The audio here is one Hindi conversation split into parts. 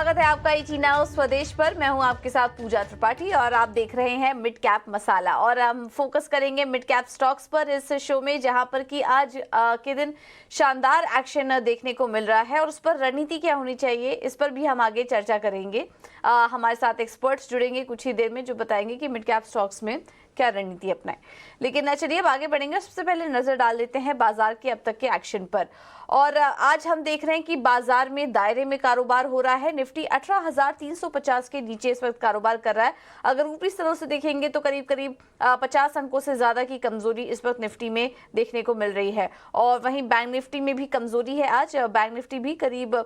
स्वागत है आपका इची नाउ स्वदेश पर। मैं हूं आपके साथ पूजा त्रिपाठी और आप देख रहे हैं मिड कैप मसाला। और हम फोकस करेंगे मिड कैप स्टॉक्स पर इस शो में, जहां पर कि आज के दिन शानदार एक्शन देखने को मिल रहा है और उस पर रणनीति क्या होनी चाहिए, इस पर भी हम आगे चर्चा करेंगे। हमारे साथ एक्सपर्ट्स जुड़ेंगे कुछ ही देर में, जो बताएंगे कि मिड कैप स्टॉक्स में क्या रणनीति अपनाएं। लेकिन चलिए अब आगे बढ़ेंगे। सबसे पहले नजर डाल लेते हैं बाजार के अब तक के एक्शन पर। और आज हम देख रहे हैं कि बाजार में दायरे में कारोबार हो रहा है। निफ्टी 18,350 के नीचे इस वक्त कारोबार कर रहा है। अगर ऊपरी स्तरों से देखेंगे तो करीब करीब 50 अंकों से ज्यादा की कमजोरी इस वक्त निफ्टी में देखने को मिल रही है। और वहीं बैंक निफ्टी में भी कमजोरी है। आज बैंक निफ्टी भी करीब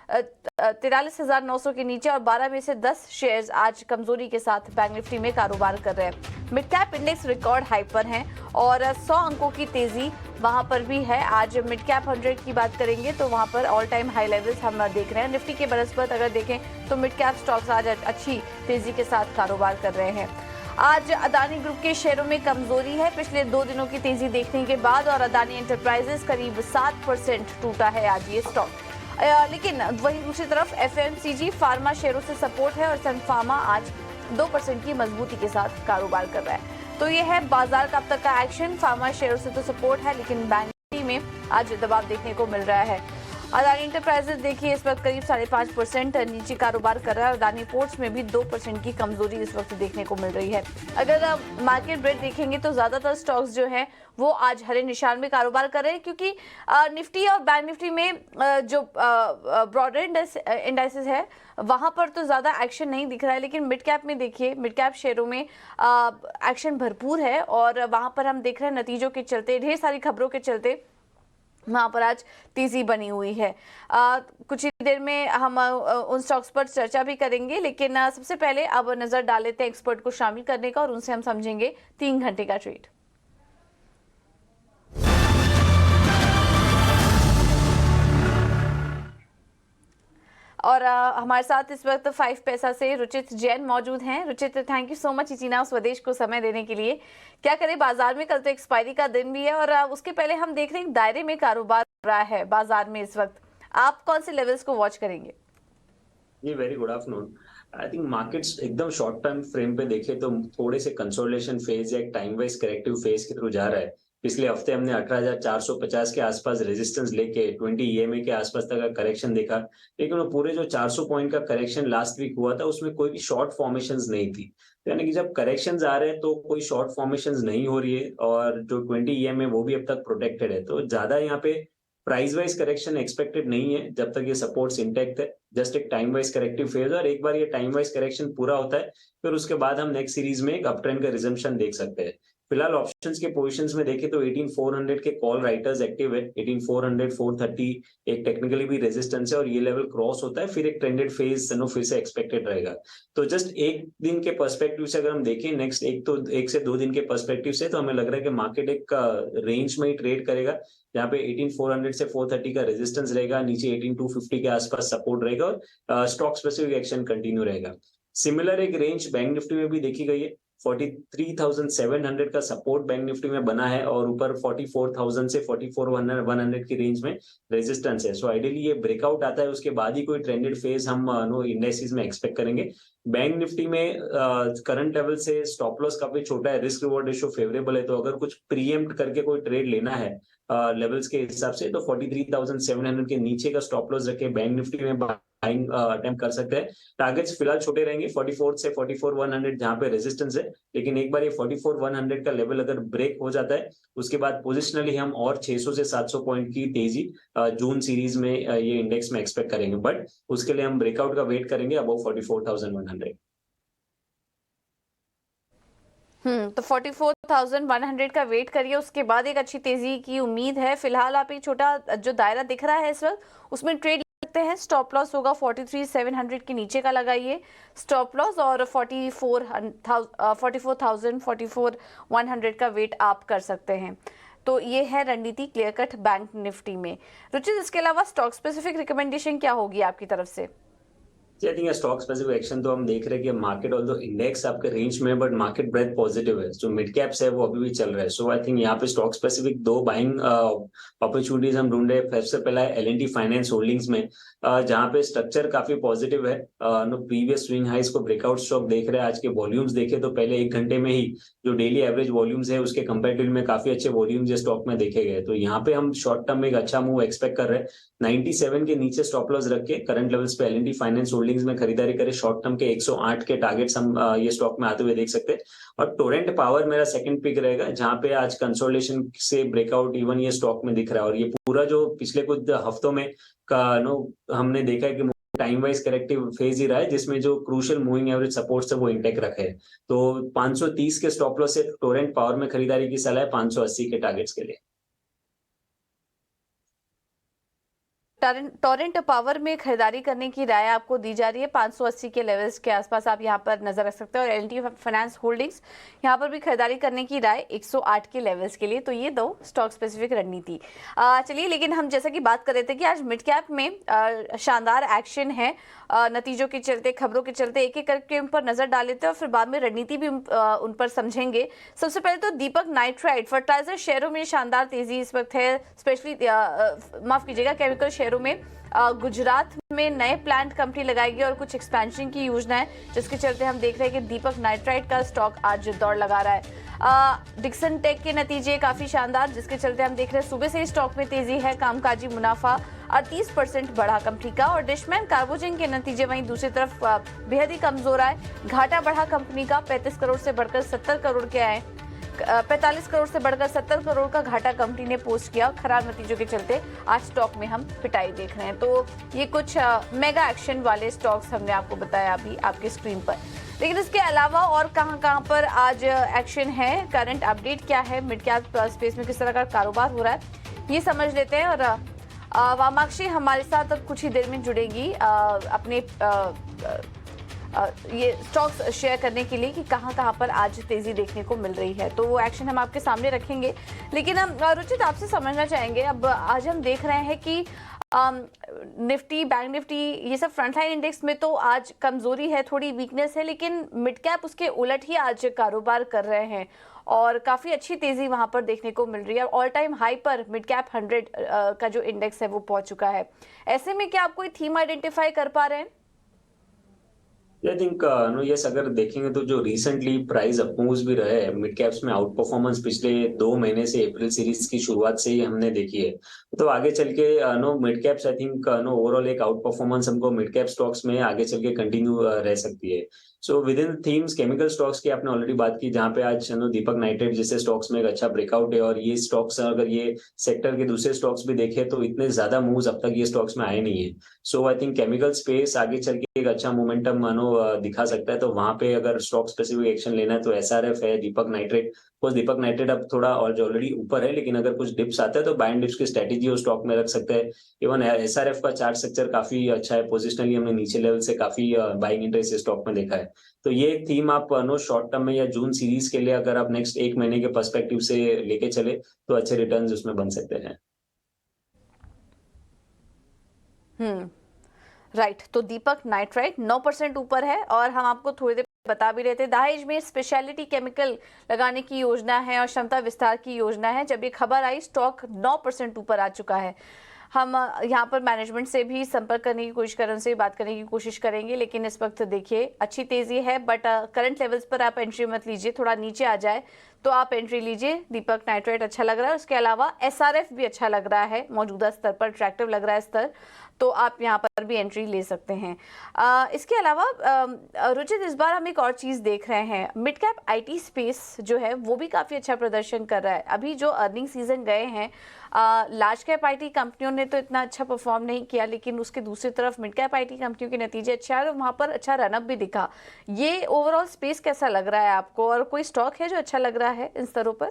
43,900 के नीचे और 12 में से 10 शेयर्स आज कमजोरी के साथ बैंक निफ्टी में कारोबार कर रहे हैं। Mid cap index record high पर हैं और 100 अंकों की तेजी वहां पर भी है। आज मिड कैप 100 की बात करेंगे तो वहां पर ऑल टाइम हाई लेवल्स हम देख रहे हैं। निफ्टी के बनस्पत अगर देखें तो मिड कैप स्टॉक्स आज अच्छी तेजी के साथ कारोबार कर रहे हैं। आज अदानी ग्रुप के शेयरों में कमजोरी है पिछले 2 दिनों की तेजी देखने के बाद, और अदानी एंटरप्राइजेस करीब 7% टूटा है आज ये स्टॉक। लेकिन वहीं दूसरी तरफ एफएमसीजी फार्मा शेयरों से सपोर्ट है और सन फार्मा आज 2% की मजबूती के साथ कारोबार कर रहा है। तो ये है बाजार का अब तक का एक्शन। फार्मा शेयरों से तो सपोर्ट है, लेकिन बैंक निफ्टी में आज दबाव देखने को मिल रहा है। अदानी एंटरप्राइजेस देखिए इस वक्त करीब 5.5% नीचे कारोबार कर रहा है। अदानी पोर्ट्स में भी 2% की कमजोरी इस वक्त देखने को मिल रही है। अगर मार्केट ब्रेड देखेंगे तो ज्यादातर स्टॉक्स जो हैं वो आज हरे निशान में कारोबार कर रहे हैं, क्योंकि निफ्टी और बैंक निफ्टी में जो ब्रॉडर इंडाइसेस है वहां पर तो ज्यादा एक्शन नहीं दिख रहा है। लेकिन मिड कैप में देखिए, मिड कैप शेयरों में एक्शन भरपूर है और वहां पर हम देख रहे हैं नतीजों के चलते, ढेर सारी खबरों के चलते वहाँ पर आज तेजी बनी हुई है। कुछ ही देर में हम उन स्टॉक्स पर चर्चा भी करेंगे, लेकिन सबसे पहले अब नजर डाल लेते हैं एक्सपर्ट को शामिल करने का और उनसे हम समझेंगे 3 घंटे का ट्रेड। और हमारे साथ इस वक्त 5 पैसा से रुचित जैन मौजूद हैं। Ruchit, thank you so much ET now Swadesh को समय देने के लिए। क्या करें, बाजार में कल तो एक्सपायरी का दिन भी है और उसके पहले हम देख रहे हैं दायरे में कारोबार हो रहा है बाजार में इस वक्त। आप कौन से लेवल्स को वॉच करेंगे? जी, very good afternoon. I think markets एकदम शॉर्ट टर्म फ्रेम पे देखे तो थोड़े से कंसोलिडेशन फेज या एक टाइम वाइज करेक्टिव फेज के थ्रू जा रहा है। पिछले हफ्ते हमने 18,450 के आसपास रेजिस्टेंस लेके 20 ईएमए के आसपास तक का करेक्शन देखा, लेकिन वो पूरे जो 400 पॉइंट का करेक्शन लास्ट वीक हुआ था उसमें कोई भी शॉर्ट फॉर्मेशंस नहीं थी। यानी कि जब करेक्शंस आ रहे हैं तो कोई शॉर्ट फॉर्मेशंस नहीं हो रही है और जो 20 ईएमए वो भी अब तक प्रोटेक्टेड है। तो ज्यादा यहाँ पे प्राइस वाइज करेक्शन एक्सपेक्टेड नहीं है जब तक ये सपोर्ट्स इंटैक्ट है। जस्ट एक टाइम वाइज करेक्टिव फेज है और एक बार ये टाइम वाइज करेक्शन पूरा होता है फिर उसके बाद हम नेक्स्ट सीरीज में एक अप ट्रेंड का रिजम्पशन देख सकते हैं। फिलहाल ऑप्शंस के पोजीशंस में देखें तो 18400 के कॉल राइटर्स एक्टिव है। 18400 430 एक टेक्निकली भी रेजिस्टेंस है और ये लेवल क्रॉस होता है फिर एक ट्रेंडेड फेज फिर से एक्सपेक्टेड रहेगा। तो जस्ट एक दिन के पर्सपेक्टिव से अगर हम देखें नेक्स्ट 1 से 2 दिन के पर्सपेक्टिव से, तो हमें लग रहा है कि मार्केट एक रेंज में ही ट्रेड करेगा जहाँ पे 18400 से 430 का रेजिस्टेंस रहेगा, नीचे 18250 के आसपास सपोर्ट रहेगा और स्टॉक स्पेसिफिक एक्शन कंटिन्यू रहेगा। सिमिलर एक रेंज बैंक निफ्टी में भी देखी गई है। 43,700 का सपोर्ट बैंक निफ्टी में बना है और ऊपर 44,000 से 44,100 की रेंज में रेजिस्टेंस है। सो आइडियली ये ब्रेकआउट आता है उसके बाद ही कोई ट्रेंडेड फेज हम इंडेक्सेस में एक्सपेक्ट करेंगे। बैंक निफ्टी में करंट लेवल से स्टॉप लॉस काफी छोटा है, रिस्क रिवॉर्ड रेशियो फेवरेबल है, तो अगर कुछ प्रीएम्प्ट करके कोई ट्रेड लेना है लेवल्स के हिसाब से तो 43,700 के नीचे का स्टॉप लॉस रखे बैंक निफ्टी में बाइंग अटेम्प्ट कर सकते हैं। टारगेट्स फिलहाल छोटे रहेंगे 44 से 44,100 जहां पे रेजिस्टेंस है, लेकिन एक बार ये 44,100 का लेवल अगर ब्रेक हो जाता है उसके बाद पोजिशनली हम और 600 से 700 पॉइंट की तेजी जून सीरीज में ये इंडेक्स में एक्सपेक्ट करेंगे, बट उसके लिए हम ब्रेकआउट का वेट करेंगे अबव 44,100। तो 44,100 का वेट करिए, उसके बाद एक अच्छी तेजी की उम्मीद है। फिलहाल आप एक छोटा जो दायरा दिख रहा है इस वक्त उसमें ट्रेड सकते हैं। स्टॉप लॉस होगा 43,700 के नीचे का लगाइए स्टॉप लॉस, और 44,100 का वेट आप कर सकते हैं। तो ये है रणनीति क्लियर कट बैंक निफ्टी में। रुचित, इसके अलावा स्टॉक स्पेसिफिक रिकमेंडेशन क्या होगी आपकी तरफ से? I think stock specific action तो हम देख रहे हैं कि मार्केट ऑल्दो इंडेक्स आपके रेंज में है, बट मार्केट ब्रेथ पॉजिटिव है, जो मिड कैप्स है वो अभी भी चल रहा है। सो आई थिंक यहाँ पे स्टॉक स्पेसिफिक दो बाइंग अपॉर्चुनिटीज हम ढूंढ रहे हैं। सबसे पहला है L&T फाइनेंस होल्डिंग्स में, जहाँ पे स्ट्रक्चर काफी पॉजिटिव है। प्रीवियस स्विंग हाइस को ब्रेकआउट स्टॉक देख रहे हैं। आज के वॉल्यूम्स देखे तो पहले 1 घंटे में ही जो डेली एवरेज वॉल्यूम्स है उसके कंपेरेटिव में काफी अच्छे वॉल्यूम्स ये स्टॉक में देखे गए। तो यहाँ पे हम शॉर्ट टर्म में एक अच्छा मूव एक्सपेक्ट कर रहे हैं। 97 के नीचे स्टॉप लॉस रख के करंट लेवल्स पे L&T फाइनेंस होल्डिंग्स में खरीदारी करें। शॉर्ट टर्म के 108 के टारगेट्स हम ये स्टॉक में आते हुए देख सकते हैं। और टोरेंट पावर मेरा सेकंड पिक रहेगा, जहां पे आज कंसोलिडेशन से ब्रेकआउट इवन ये स्टॉक में दिख रहा है। और ये पूरा जो पिछले कुछ हफ्तों में का हमने देखा है कि टाइम वाइज करेक्टिव फेज ही रहा है, जिसमें जो क्रूशियल मूविंग एवरेज सपोर्ट है वो इंटेक्ट रखे है। तो 530 के स्टॉप लॉस से टोरेंट पावर में खरीदारी की सलाह है 580 के टारगेट्स के लिए। टोरेंट पावर में खरीदारी करने की राय आपको दी जा रही है। 580 के लेवल्स के आसपास आप यहां पर नजर रख सकते हैं। और L&T फाइनेंस होल्डिंग्स यहां पर भी खरीदारी करने की राय 108 के लेवल्स के लिए। तो ये दो स्टॉक स्पेसिफिक रणनीति। चलिए, लेकिन हम जैसा कि बात कर रहे थे कि आज मिड कैप में शानदार एक्शन है। नतीजों के चलते, खबरों के चलते एक एक करके उन पर नजर डाल लेते हैं और फिर बाद में रणनीति भी उन पर समझेंगे। सबसे पहले तो दीपक नाइट्राइट फर्टिलाइजर शेयरों में शानदार तेजी इस वक्त है। स्पेशली माफ कीजिएगा, केमिकल शेयरों में गुजरात में नए प्लांट कंपनी लगाएगी और कुछ एक्सपेंशन की योजना है, जिसके चलते हम देख रहे हैं कि दीपक नाइट्राइट का स्टॉक आज दौड़ लगा रहा है। डिक्सन टेक के नतीजे काफी शानदार, जिसके चलते हम देख रहे हैं सुबह से ही स्टॉक में तेजी है। कामकाजी मुनाफा 38% बढ़ा कंपनी का। और डिशमैन कार्बोजेन के नतीजे वहीं दूसरी तरफ बेहद ही कमजोर आए। घाटा बढ़ा कंपनी का, 35 करोड़ से बढ़कर 70 करोड़ के आए। 45 करोड़ से बढ़कर 70 करोड़ का घाटा कंपनी ने पोस्ट किया। खराब नतीजों के चलते आज स्टॉक में हम पिटाई देख रहे हैं। तो ये कुछ मेगा एक्शन वाले स्टॉक्स हमने आपको बताया अभी आपके स्क्रीन पर। लेकिन इसके अलावा और कहां पर आज एक्शन है, करंट अपडेट क्या है, मिड कैप स्पेस में किस तरह का कारोबार हो रहा है, ये समझ लेते हैं। और वामाक्षी हमारे साथ अब कुछ ही देर में जुड़ेगी अपने ये स्टॉक्स शेयर करने के लिए कि कहां पर आज तेजी देखने को मिल रही है। तो वो एक्शन हम आपके सामने रखेंगे। लेकिन हम रुचित आपसे समझना चाहेंगे, अब आज हम देख रहे हैं कि निफ्टी, बैंक निफ्टी, ये सब फ्रंटलाइन इंडेक्स में तो आज कमजोरी है, थोड़ी वीकनेस है, लेकिन मिड कैप उसके उलट ही आज कारोबार कर रहे हैं और काफी अच्छी तेजी वहां पर देखने को मिल रही है। ऑल टाइम हाई पर मिड कैप 100 का जो इंडेक्स है वो पहुंच चुका है। ऐसे में क्या आप कोई थीम आइडेंटिफाई कर पा रहे हैं? आई थिंक यस, अगर देखेंगे तो जो रिसेंटली प्राइस अप मूव्स भी रहे हैं मिड कैप्स में, आउट परफॉर्मेंस पिछले 2 महीने से अप्रैल सीरीज की शुरुआत से ही हमने देखी है। तो आगे चल के mid caps I think overall एक आउट परफॉर्मेंस हमको मिड कैप स्टॉक्स में आगे चल के कंटिन्यू रह सकती है। So with in themes chemical stocks की आपने ऑलरेडी बात की, जहां पे आज दीपक नाइट्राइट जैसे स्टॉक्स में एक अच्छा ब्रेकआउट है। और ये स्टॉक्स अगर ये सेक्टर के दूसरे स्टॉक्स भी देखे तो इतने ज्यादा मूव्स अब तक ये स्टॉक्स में आए नहीं है। सो आई थिंक केमिकल स्पेस आगे चल के एक अच्छा मोमेंटम दिखा सकता है। तो वहां पे अगर स्टॉक स्पेसिफिक एक्शन लेना है तो SRF है, दीपक नाइट्रेट। दीपक नाइट्रेट अब थोड़ा और ऑलरेडी ऊपर है, लेकिन अगर कुछ डिप्स आते हैं तो बाय एंड डिप्स की स्ट्रेटेजी वो स्टॉक में रख सकते हैं। इवन SRF का चार्ट स्ट्रक्चर काफी अच्छा है, पोजिशनली हमने नीचे लेवल से काफी बाइंग इंटरेस्ट स्टॉक में देखा है। तो ये एक थीम आप शॉर्ट टर्म में या जून सीरीज के लिए अगर आप नेक्स्ट 1 महीने के पर्सपेक्टिव से लेके चले तो अच्छे रिटर्न्स उसमें बन सकते हैं। राइट, तो दीपक नाइट्राइट 9% ऊपर है। और हम आपको थोड़ी देर बता भी रहे थे, दहेज में स्पेशलिटी केमिकल लगाने की योजना है और क्षमता विस्तार की योजना है। जब ये खबर आई स्टॉक 9% ऊपर आ चुका है। हम यहाँ पर मैनेजमेंट से भी संपर्क करने की कोशिश करें, उनसे बात करने की कोशिश करेंगे। लेकिन इस वक्त देखिए अच्छी तेजी है, बट करंट लेवल्स पर आप एंट्री मत लीजिए, थोड़ा नीचे आ जाए तो आप एंट्री लीजिए। दीपक नाइट्राइट अच्छा लग रहा है, उसके अलावा SRF भी अच्छा लग रहा है, मौजूदा स्तर पर अट्रैक्टिव लग रहा है स्तर, तो आप यहाँ पर भी एंट्री ले सकते हैं। इसके अलावा रुचित इस बार हम एक और चीज़ देख रहे हैं, मिड कैप IT स्पेस जो है वो भी काफ़ी अच्छा प्रदर्शन कर रहा है। अभी जो अर्निंग सीजन गए हैं लार्ज कैप IT कंपनियों ने तो इतना अच्छा परफॉर्म नहीं किया, लेकिन उसके दूसरी तरफ मिड कैप IT कंपनियों के नतीजे अच्छे आए और वहाँ पर अच्छा रनअप भी दिखा। ये ओवरऑल स्पेस कैसा लग रहा है आपको, और कोई स्टॉक है जो अच्छा लग रहा है इन स्तरों पर?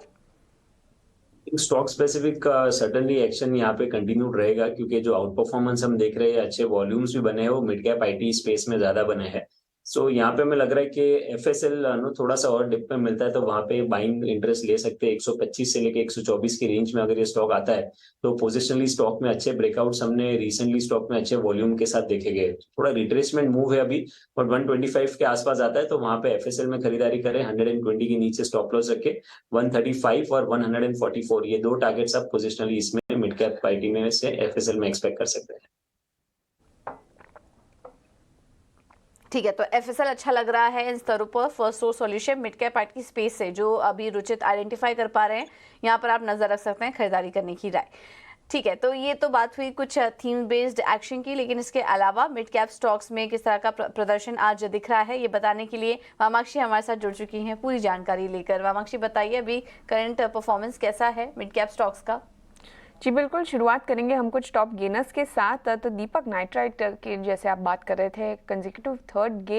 स्टॉक स्पेसिफिक सर्टनली एक्शन यहाँ पे कंटिन्यूड रहेगा, क्योंकि जो आउट परफॉर्मेंस हम देख रहे हैं, अच्छे वॉल्यूम्स भी बने हैं, वो मिड कैप IT स्पेस में ज्यादा बने हैं। सो यहाँ पे हमें लग रहा है कि एफएसएल थोड़ा सा और डिप में मिलता है तो वहां पे बाइंग इंटरेस्ट ले सकते हैं। 125 से लेके 124 की रेंज में अगर ये स्टॉक आता है तो पोजिशनली स्टॉक में अच्छे ब्रेकआउट्स हमने रिसेंटली स्टॉक में अच्छे वॉल्यूम के साथ देखे गए। थोड़ा रिट्रेसमेंट मूव है अभी, और 125 के आसपास आता है तो वहां पे एफएसएल में खरीदारी करें। 120 के नीचे स्टॉप लॉस रखे। 135 और 144 ये दो टारगेट्स आप पोजिशनली इसमें मिड कैप पार्टी में से एफएसएल में एक्सपेक्ट कर सकते हैं। ठीक है, तो एफएसएल अच्छा लग रहा है इन स्तरों पर। First source solution mid cap part की स्पेस से जो अभी रुचित आइडेंटिफाई कर पा रहे हैं, यहाँ पर आप नजर रख सकते हैं खरीदारी करने की राय। ठीक है, तो ये तो बात हुई कुछ थीम बेस्ड एक्शन की, लेकिन इसके अलावा मिड कैप स्टॉक्स में किस तरह का प्रदर्शन आज दिख रहा है ये बताने के लिए वामाक्षी हमारे साथ जुड़ चुकी हैं पूरी जानकारी लेकर। वामाक्षी बताइए, अभी करंट परफॉर्मेंस कैसा है मिड कैप स्टॉक्स का? जी बिल्कुल, शुरुआत करेंगे हम कुछ टॉप गेनर्स के साथ। तो दीपक नाइट्राइट के जैसे आप बात कर रहे थे, कंसेक्यूटिव थर्ड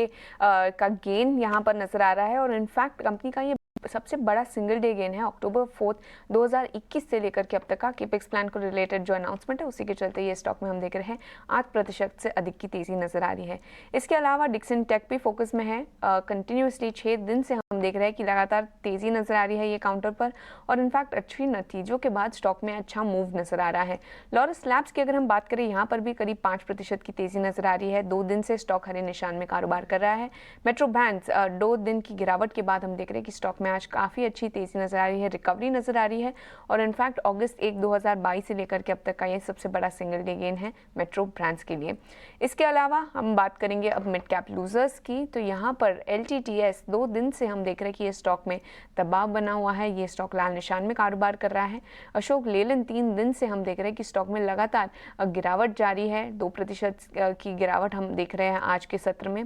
का गेन यहाँ पर नजर आ रहा है, और इनफैक्ट कंपनी का ये सबसे बड़ा सिंगल डे गेन है अक्टूबर 4 2021 से लेकर के अब तक का। केपेक्स प्लान को रिलेटेड जो अनाउंसमेंट है उसी के चलते ये स्टॉक में हम देख रहे हैं 8% से अधिक की तेजी नजर आ रही है। इसके अलावा डिक्सन टेक भी फोकस में है। कंटिन्यूसली 6 दिन से हम देख रहे हैं कि लगातार तेजी नजर आ रही है ये काउंटर पर, और इनफैक्ट अच्छी नतीजों के बाद स्टॉक में अच्छा मूव नजर आ रहा है। लॉरस लैब्स की अगर हम बात करें, यहाँ पर भी करीब 5% की तेजी नजर आ रही है। 2 दिन से स्टॉक हरे निशान में कारोबार कर रहा है। मेट्रो बैंक्स 2 दिन की गिरावट के बाद हम देख रहे हैं कि स्टॉक में आज काफी अच्छी तेजी नजर आ रही है, रिकवरी नजर आ रही है, और इनफैक्ट अगस्त 1 2022 से लेकर के अब तक का ये सबसे बड़ा सिंगल डे गेन है मेट्रो ब्रांड्स के लिए। इसके अलावा हम बात करेंगे अब मिड कैप लूजर्स की। तो यहाँ पर LTTS 2 दिन से हम देख रहे हैं कि ये स्टॉक में दबाव बना हुआ है, ये स्टॉक लाल निशान में कारोबार कर रहा है। अशोक लेलैंड 3 दिन से हम देख रहे हैं कि स्टॉक में लगातार गिरावट जारी है। 2% की गिरावट हम देख रहे हैं आज के सत्र में।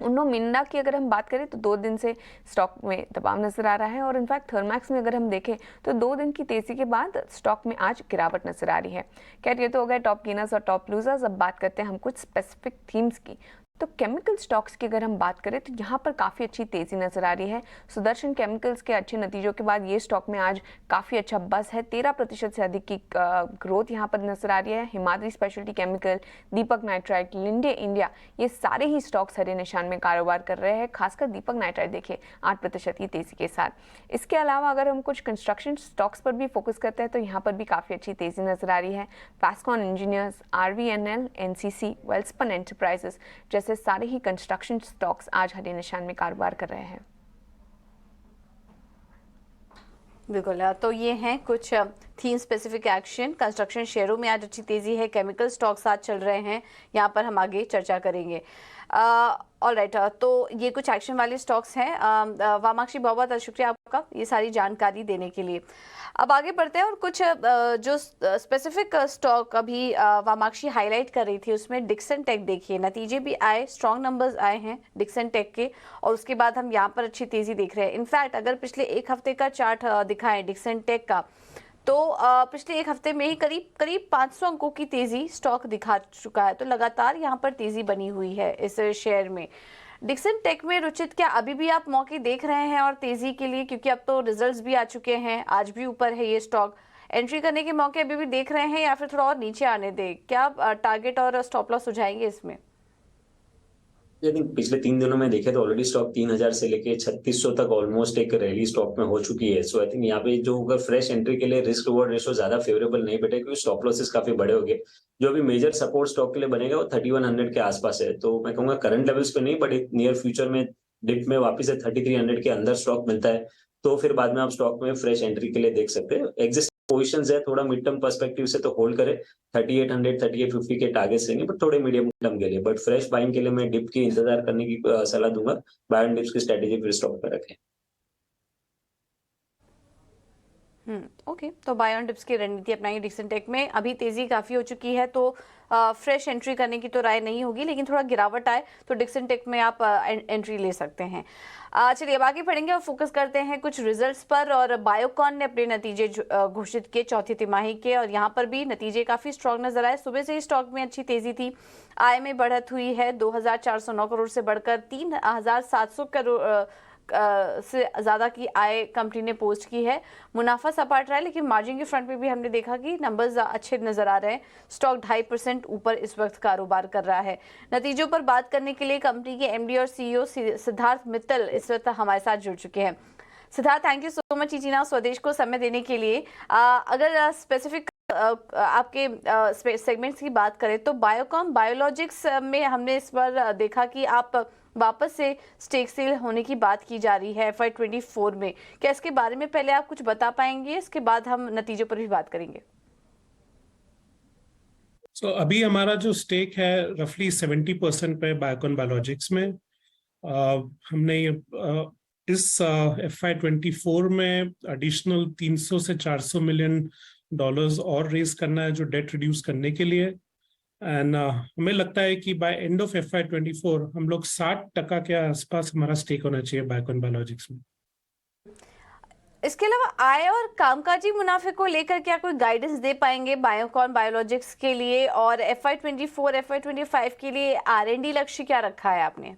उन्नो मिंडा की अगर हम बात करें तो 2 दिन से स्टॉक में दबाव नजर आ रहा है, और इनफैक्ट थर्मैक्स में अगर हम देखें तो 2 दिन की तेजी के बाद स्टॉक में आज गिरावट नजर आ रही है। खैर, ये तो हो गए टॉप गेनर्स और टॉप लूजर्स। अब बात करते हैं हम कुछ स्पेसिफिक थीम्स की। तो केमिकल स्टॉक्स की अगर हम बात करें तो यहाँ पर काफ़ी अच्छी तेज़ी नजर आ रही है। सुदर्शन केमिकल्स के अच्छे नतीजों के बाद ये स्टॉक में आज काफ़ी अच्छा बस है। 13% से अधिक की ग्रोथ यहाँ पर नजर आ रही है। हिमाद्री स्पेशलिटी केमिकल, दीपक नाइट्राइट, लिंडे इंडिया, ये सारे ही स्टॉक्स हरे निशान में कारोबार कर रहे हैं। खासकर दीपक नाइट्राइट देखिए 8% की तेज़ी के साथ। इसके अलावा अगर हम कुछ कंस्ट्रक्शन स्टॉक्स पर भी फोकस करते हैं तो यहाँ पर भी काफ़ी अच्छी तेज़ी नजर आ रही है। फैस्कॉन engineers, RVNL, NCC, Welspun enterprises जैसे सारे ही कंस्ट्रक्शन स्टॉक्स आज हरे निशान में कारोबार कर रहे हैं। बिल्कुल, तो ये हैं कुछ थीम स्पेसिफिक एक्शन। कंस्ट्रक्शन शेयरों में आज अच्छी तेजी है, केमिकल स्टॉक्स आज चल रहे हैं, यहाँ पर हम आगे चर्चा करेंगे। ऑलराइट, तो ये कुछ एक्शन वाले स्टॉक्स हैं। वामाक्षी, बहुत बहुत शुक्रिया आपका ये सारी जानकारी देने के लिए। अब आगे बढ़ते हैं और कुछ जो स्पेसिफिक स्टॉक अभी वामाक्षी हाईलाइट कर रही थी उसमें डिक्सन टेक देखिए, नतीजे भी आए, स्ट्रॉन्ग नंबर्स आए हैं डिक्सन टेक के, और उसके बाद हम यहाँ पर अच्छी तेजी देख रहे हैं। इनफैक्ट अगर पिछले 1 हफ्ते का चार्ट दिखाएं डिक्सन टेक का, तो पिछले 1 हफ्ते में ही करीब 500 अंकों की तेजी स्टॉक दिखा चुका है। तो लगातार यहाँ पर तेजी बनी हुई है इस शेयर में। डिक्सन टेक में रुचित, क्या अभी भी आप मौके देख रहे हैं और तेजी के लिए, क्योंकि अब तो रिजल्ट्स भी आ चुके हैं, आज भी ऊपर है ये स्टॉक, एंट्री करने के मौके अभी भी देख रहे हैं या फिर थोड़ा और नीचे आने दे? क्या टारगेट और स्टॉप लॉस सुझाएंगे इसमें? आई थिंक पिछले 3 दिनों में देखे तो ऑलरेडी स्टॉक 3000 से लेके 3600 तक ऑलमोस्ट एक रैली स्टॉक में हो चुकी है। सो आई थिंक यहाँ पे जो अगर फ्रेश एंट्री के लिए रिस्क रिवॉर्ड रेशो ज्यादा फेवरेबल नहीं बैठे, क्योंकि स्टॉप लॉसेस काफी बड़े हो गए। जो अभी मेजर सपोर्ट स्टॉक के लिए बनेगा वो 3100 के आसपास है। तो मैं कहूंगा करंट लेवल्स पे नहीं, बट नियर फ्यूचर में डिप में वापस से 3300 के अंदर स्टॉक मिलता है तो फिर बाद में आप स्टॉक में फ्रेश एंट्री के लिए देख सकते हैं। एग्जिस्ट पोजिशंस है, थोड़ा मिड टर्म पर्सपेक्टिव से तो होल्ड करे। 3800 3850 के टारगेट्स रहेंगे, बट थोड़े मीडियम टर्म के लिए। बट फ्रेश बाइंग के लिए मैं डिप की इंतजार करने की सलाह दूंगा। बाय ऑन डिप्स की स्ट्रेटेजी फिर स्टॉक पर रखें। ओके, तो बाय ऑन डिप्स की रणनीति अपनाई डिक्सन टेक में। अभी तेजी काफी हो चुकी है तो फ्रेश एंट्री करने की तो राय नहीं होगी, लेकिन थोड़ा गिरावट आए तो डिक्सन टेक में आप एंट्री ले सकते हैं। चलिए अब आगे बढ़ेंगे और फोकस करते हैं कुछ रिजल्ट्स पर। और बायोकॉन ने अपने नतीजे घोषित किए चौथी तिमाही के, और यहाँ पर भी नतीजे काफी स्ट्रॉन्ग नजर आए। सुबह से ही स्टॉक में अच्छी तेजी थी, आय में बढ़त हुई है 2409 करोड़ से बढ़कर 3700 से ज़्यादा की आय कंपनी ने पोस्ट की है। मुनाफा सपाट रहा है, लेकिन मार्जिन के फ्रंट पे भी हमने देखा कि नंबर्स अच्छे नजर आ रहे हैं। स्टॉक 2.5% ऊपर इस वक्त कारोबार कर रहा है। नतीजों पर बात करने के लिए कंपनी के एमडी और सीईओ सिद्धार्थ मित्तल इस वक्त हमारे साथ जुड़ चुके हैं। Siddharth, thank you so much ET now Swadesh को समय देने के लिए। अगर स्पेसिफिक आपके सेगमेंट्स की बात करें तो बायोकॉम बायोलॉजिक्स में हमने इस बार देखा कि आप वापस से स्टेक सेल होने की बात की जा रही है FY24 में। क्या इसके बारे में पहले आप कुछ बता पाएंगे, इसके बाद हम नतीजों पर भी बात करेंगे। अभी हमारा जो स्टेक है रफली 70% पे बायोकॉन बायोलॉजिक्स में। हमने इस FY24 में एडिशनल 300 से 400 मिलियन डॉलर्स और रेज करना है जो डेट रिड्यूस करने के लिए। एंड हमें लगता है कि बाय एंड ऑफ FY24 हम लोग 60% के आसपास हमारा स्टेक होना चाहिए बायोकॉन बायोलॉजिक्स में। इसके अलावा आय और कामकाजी मुनाफे को लेकर क्या कोई गाइडेंस दे पाएंगे बायोकॉन बायोलॉजिक्स के लिए, और FY24 FY25 के लिए R&D लक्ष्य क्या रखा है आपने?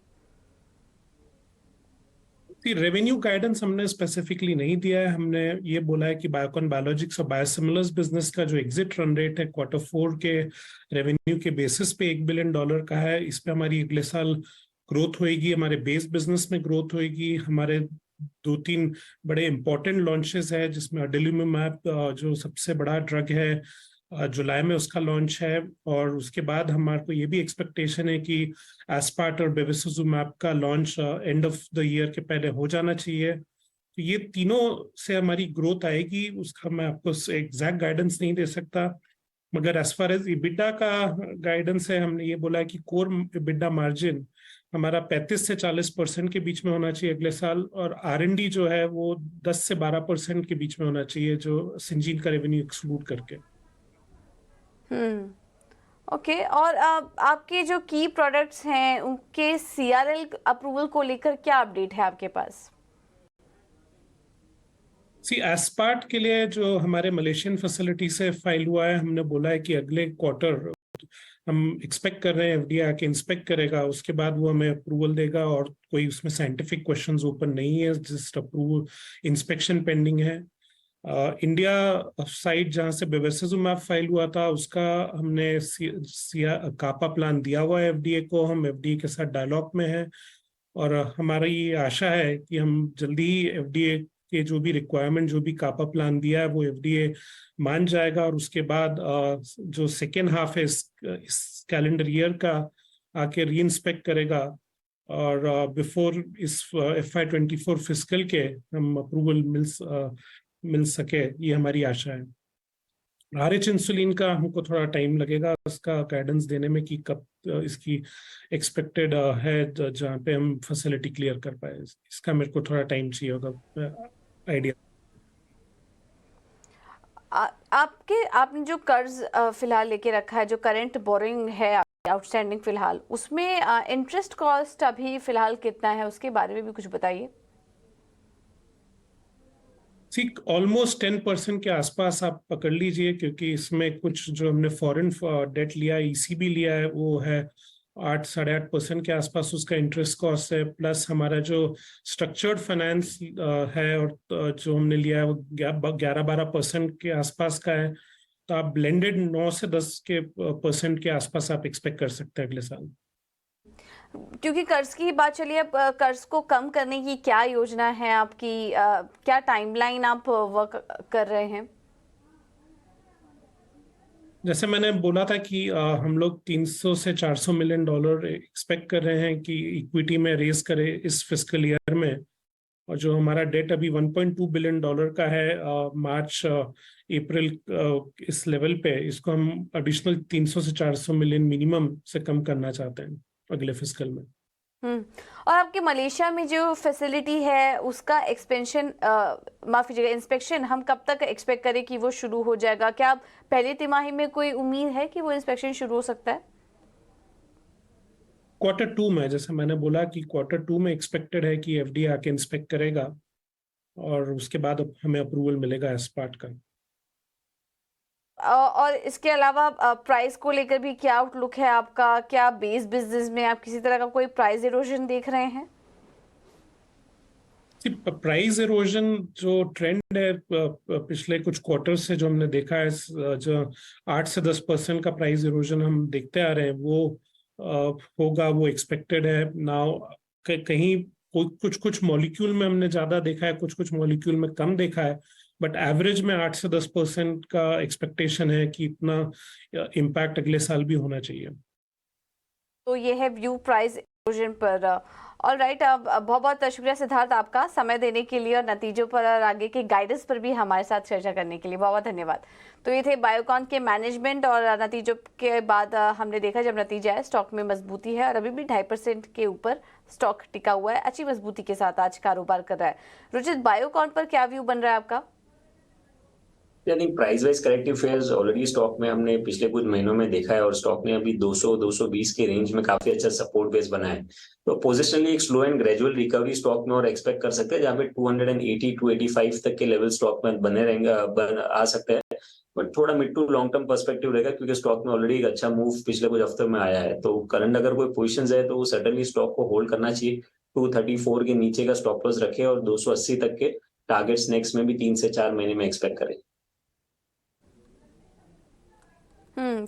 रेवेन्यू गाइडेंस हमने स्पेसिफिकली नहीं दिया है। हमने ये बोला है कि बायोकॉन बायोलॉजिक्स और बायोसिमिलर्स बिजनेस का जो एग्जिट रन रेट है Q4 के रेवेन्यू के बेसिस पे $1 बिलियन का है। इस पे हमारी अगले साल ग्रोथ होएगी, हमारे बेस बिजनेस में ग्रोथ होएगी। हमारे 2-3 बड़े इंपॉर्टेंट लॉन्चेस है जिसमें अडेलिम्यूमैब जो सबसे बड़ा ड्रग है जुलाई में उसका लॉन्च है, और उसके बाद हमारे को ये भी एक्सपेक्टेशन है कि एस्पार्ट और बेविसिजुमैब का launch end of the year के पहले हो जाना चाहिए। तो ये तीनों से हमारी ग्रोथ आएगी। उसका मैं आपको एग्जैक्ट गाइडेंस नहीं दे सकता, मगर एज फार एज EBITDA का गाइडेंस है, हमने ये बोला है कि कोर EBITDA मार्जिन हमारा 35 से 40% के बीच में होना चाहिए अगले साल, और R&D जो है वो 10 से 12% के बीच में होना चाहिए, जो सिंजीन का रेवेन्यू एक्सक्लूड करके। ओके। और आपके जो की प्रोडक्ट्स हैं उनके CRL अप्रूवल को लेकर क्या अपडेट है आपके पास? एस्पार्ट के लिए जो हमारे मलेशियन फैसिलिटी से फाइल हुआ है, हमने बोला है कि अगले क्वार्टर हम एक्सपेक्ट कर रहे हैं FDA आके इंस्पेक्ट करेगा, उसके बाद वो हमें अप्रूवल देगा, और कोई उसमें साइंटिफिक क्वेश्चंस ओपन नहीं है, जस्ट अप्रूवल इंस्पेक्शन पेंडिंग है। इंडिया साइड जहां से बेविसिजुमैब फाइल हुआ था उसका हमने कापा प्लान दिया हुआ है FDA को। हम FDA के साथ डायलॉग में हैं, और हमारी ये आशा है कि हम जल्दी ही FDA के जो भी रिक्वायरमेंट, जो भी कापा प्लान दिया है वो FDA मान जाएगा, और उसके बाद जो सेकेंड हाफ है इस कैलेंडर ईयर का आके री इंस्पेक्ट करेगा, और बिफोर इस FY24 फिस्कल के हम अप्रूवल मिल सके, ये हमारी आशा है। RH इंसुलिन का हमको थोड़ा टाइम लगेगा उसका गाइडेंस देने में कि कब इसकी एक्सपेक्टेड है जहाँ पे हम फैसिलिटी क्लियर कर पाए। इसका मेरे को थोड़ा टाइम चाहिए होगा आइडिया। आपने जो कर्ज फिलहाल लेके रखा है, जो करंट बोरिंग है आउटस्टैंडिंग फिलहाल, उसमें इंटरेस्ट कॉस्ट अभी फिलहाल कितना है, उसके बारे में भी कुछ बताइए। ठीक ऑलमोस्ट 10% के आसपास आप पकड़ लीजिए, क्योंकि इसमें कुछ जो हमने फॉरेन डेट लिया, ECB लिया है, वो है 8-8.5% के आसपास उसका इंटरेस्ट कॉस्ट है, प्लस हमारा जो स्ट्रक्चर्ड फाइनेंस है और जो हमने लिया है वो 11-12% के आसपास का है। तो आप ब्लेंडेड 9 से 10% के आसपास आप एक्सपेक्ट कर सकते हैं अगले साल। क्योंकि कर्ज की बात चली, अब कर्ज को कम करने की क्या योजना है आपकी, क्या टाइमलाइन आप वर्क कर रहे हैं? जैसे मैंने बोला था कि हम लोग 300 से 400 मिलियन डॉलर एक्सपेक्ट कर रहे हैं कि इक्विटी में रेज करें इस फिस्कल ईयर में, और जो हमारा डेट अभी 1.2 बिलियन डॉलर का है मार्च अप्रैल इस लेवल पे, इसको हम एडिशनल 300 से 400 मिलियन मिनिमम से कम करना चाहते हैं अगले फिस्कल में। और आपके मलेशिया में जो फैसिलिटी है उसका एक्सपेंशन, माफ कीजिएगा, इंस्पेक्शन हम कब तक एक्सपेक्ट करें कि वो शुरू हो जाएगा? क्या पहले तिमाही में कोई उम्मीद है कि वो इंस्पेक्शन शुरू हो सकता है? Q2 में, जैसे मैंने बोला कि Q2 में एक्सपेक्टेड है कि FDA आके इंस्पेक्ट करेगा, और उसके बाद हमें अप्रूवल मिलेगा एस्पार्ट का। और इसके अलावा प्राइस को लेकर भी क्या आउटलुक है आपका? क्या बेस बिजनेस में आप किसी तरह का कोई प्राइस इरोजन देख रहे हैं? प्राइस इरोजन जो ट्रेंड है पिछले कुछ क्वार्टर से जो हमने देखा है, जो 8 से 10% का प्राइस इरोजन हम देखते आ रहे हैं, वो होगा, वो एक्सपेक्टेड है नाउ। कहीं कुछ कुछ मॉलिक्यूल में हमने ज्यादा देखा है, कुछ कुछ मॉलिक्यूल में कम देखा है, बट एवरेज में 8 से 10% का एक्सपेक्टेशन है कि इतना इम्पैक्ट अगले साल भी होना चाहिए। तो ये है व्यू प्राइस इरोजन पर। ऑल राइट, अब बहुत बहुत शुक्रिया सिद्धार्थ आपका समय देने के लिए और नतीजों पर और आगे के गाइडेंस पर भी हमारे साथ चर्चा करने के लिए बहुत बहुत धन्यवाद। तो ये थे बायोकॉन के मैनेजमेंट और नतीजों के बाद हमने देखा जब नतीजा है स्टॉक में मजबूती है और अभी भी 2.5% के ऊपर स्टॉक टिका हुआ है, अच्छी मजबूती के साथ आज कारोबार कर रहा है। रुचित, बायोकॉन पर क्या व्यू बन रहा है आपका? यानी price wise corrective fares already stock में हमने पिछले कुछ महीनों में देखा है और स्टॉक ने अभी 200-220 के रेंज में काफी अच्छा सपोर्ट बेस बना है। तो पोजिशनली एक slow and gradual recovery stock में और एक्सपेक्ट कर सकते हैं, जहाँ पे 280-285 तक के लेवल स्टॉक में बने रहेंगे, आ सकते हैं। बट थोड़ा mid to long term perspective रहेगा, क्योंकि स्टॉक में ऑलरेडी एक अच्छा मूव पिछले कुछ हफ्तों में आया है। तो करंट अगर कोई पोजिशन है तो सर्टनली स्टॉक को होल्ड करना चाहिए। 234 के नीचे का स्टॉप लॉस रखे और 280 तक के टारगेट्स नेक्स्ट में भी 3 से 4 महीने में एक्सपेक्ट करें।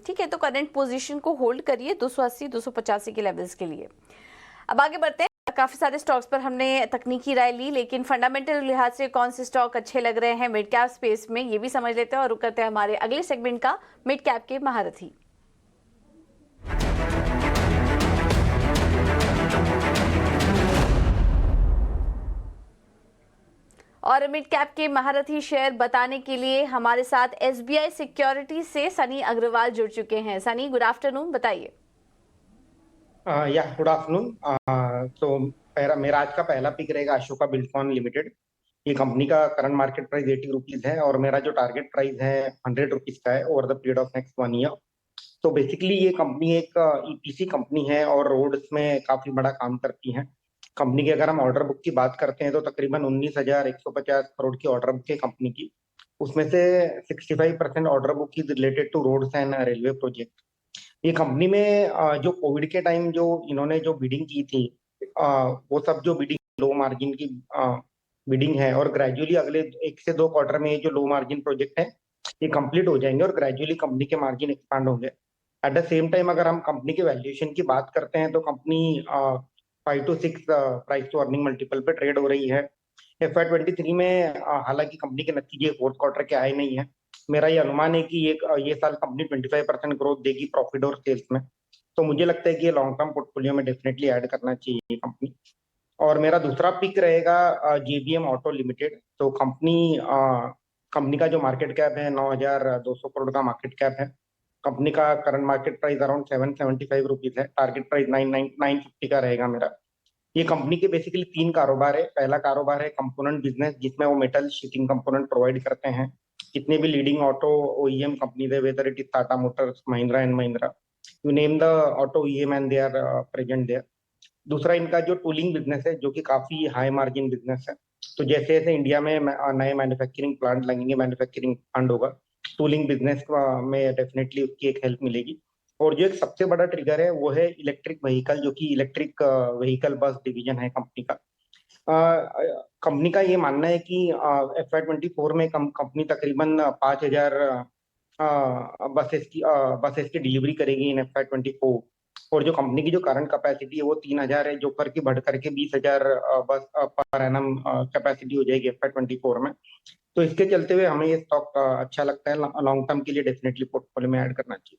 ठीक है, तो करंट पोजीशन को होल्ड करिए 280-285 के लेवल्स के लिए। अब आगे बढ़ते हैं। काफी सारे स्टॉक्स पर हमने तकनीकी राय ली, लेकिन फंडामेंटल लिहाज से कौन से स्टॉक अच्छे लग रहे हैं मिड कैप स्पेस में, ये भी समझ लेते हैं और रुक करते हैं हमारे अगले सेगमेंट का, मिड कैप के महारथी। और मिड कैप के महारथी शेयर बताने के लिए हमारे साथ एसबीआई सिक्योरिटीज से सनी अग्रवाल जुड़ चुके हैं। सनी, गुड आफ्टरनून, बताइए। या गुड आफ्टरनून। तो मेरा आज का पहला पिक रहेगा अशोका बिल्डकॉन लिमिटेड। ये कंपनी का करंट मार्केट प्राइस 80 रुपीज है और मेरा जो टारगेट प्राइस है 100 रुपीज का है over the period of next 1 year. तो बेसिकली ये कंपनी एक ईपीसी कंपनी है और रोड्स में काफी बड़ा काम करती है। कंपनी की अगर हम ऑर्डर बुक की बात करते हैं तो तकरीबन 19,150 करोड़ की ऑर्डर बुक है कंपनी की। उसमें से 65% order book is related to roads and railway project. ये कंपनी में जो कोविड के टाइम जो इन्होंने जो बिडिंग की थी, वो सब जो बिडिंग लो मार्जिन की बिडिंग है और ग्रेजुअली अगले 1 से 2 क्वार्टर में ये जो लो मार्जिन प्रोजेक्ट है ये कंप्लीट हो जाएंगे और ग्रेजुअली कंपनी के मार्जिन एक्सपांड होंगे। एट द सेम टाइम अगर हम कंपनी के वैल्यूएशन की बात करते हैं तो company 5 to 6 price to earning multiple पे ट्रेड हो रही है। FY23 में हालांकि कंपनी के नतीजे 4th क्वार्टर के आए नहीं है। मेरा ये अनुमान है कि ये साल कंपनी 25% ग्रोथ देगी प्रॉफिट और सेल्स में। तो मुझे लगता है कि ये लॉन्ग टर्म पोर्टफोलियो में डेफिनेटली ऐड करना चाहिए कंपनी। और मेरा दूसरा पिक रहेगा JBM ऑटो लिमिटेड। तो कंपनी का जो मार्केट कैप है 9,200 करोड़ का मार्केट कैप है। कंपनी का current market price around 775 rupees है। टारगेट प्राइस 950 का रहेगा मेरा। ये कंपनी के बेसिकली 3 कारोबार है। पहला कारोबार है कंपोनेंट बिजनेस, जिसमें वो मेटल शीटिंग कंपोनेंट प्रोवाइड करते हैं जितने भी लीडिंग ऑटो OEM कंपनीज है, whether it is Tata Motors, Mahindra and Mahindra, you name the auto OEM and they are present there. दूसरा इनका जो टूलिंग बिजनेस है जो कि काफी हाई मार्जिन बिजनेस है। तो जैसे जैसे इंडिया में नए मैन्युफैक्चरिंग प्लांट लगेंगे, मैन्युफैक्चरिंग फंड होगा, टूलिंग बिजनेस में डेफिनेटली उसकी एक हेल्प मिलेगी। और जो एक सबसे बड़ा ट्रिगर है वो है इलेक्ट्रिक व्हीकल, जो कि इलेक्ट्रिक व्हीकल बस डिवीजन है कंपनी का। कंपनी का ये मानना है कि FY24 में कंपनी तकरीबन 5,000 बसेस की डिलीवरी करेगी इन FY24। और जो कंपनी की जो करंट कैपेसिटी है वो 3,000 है, जो करके बढ़ करके 20,000 बस पर एनम कैपेसिटी हो जाएगी FY24 में। तो इसके चलते हुए हमें ये स्टॉक अच्छा लगता है। लॉन्ग टर्म के लिए डेफिनेटली पोर्टफोलियो में ऐड करना चाहिए।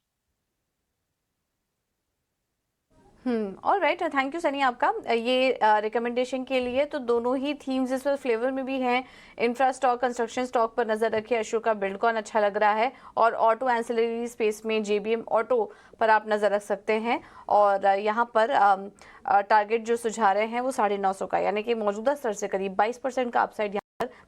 All right, thank you Sunny आपका ये रिकमेंडेशन के लिए। तो दोनों ही थीम्स इस फ्लेवर में भी हैं। इंफ्रा स्टॉक, कंस्ट्रक्शन स्टॉक पर नजर रखिए, अशोका बिल्डकॉन अच्छा लग रहा है, और ऑटो एंसिलरी स्पेस में JBM ऑटो पर आप नजर रख सकते हैं। और यहाँ पर टारगेट जो सुझा रहे हैं वो 950 का, यानी कि मौजूदा स्तर से करीब 22% का अपसाइड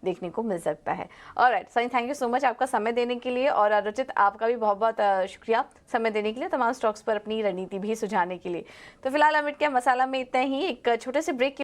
देखने को मिल सकता है। Alright Sunny, thank you so much आपका समय देने के लिए, और रुचित आपका भी बहुत बहुत शुक्रिया समय देने के लिए, तमाम स्टॉक्स पर अपनी रणनीति भी सुझाने के लिए। तो फिलहाल मिड कैप मसाला में इतना ही। एक छोटे से ब्रेक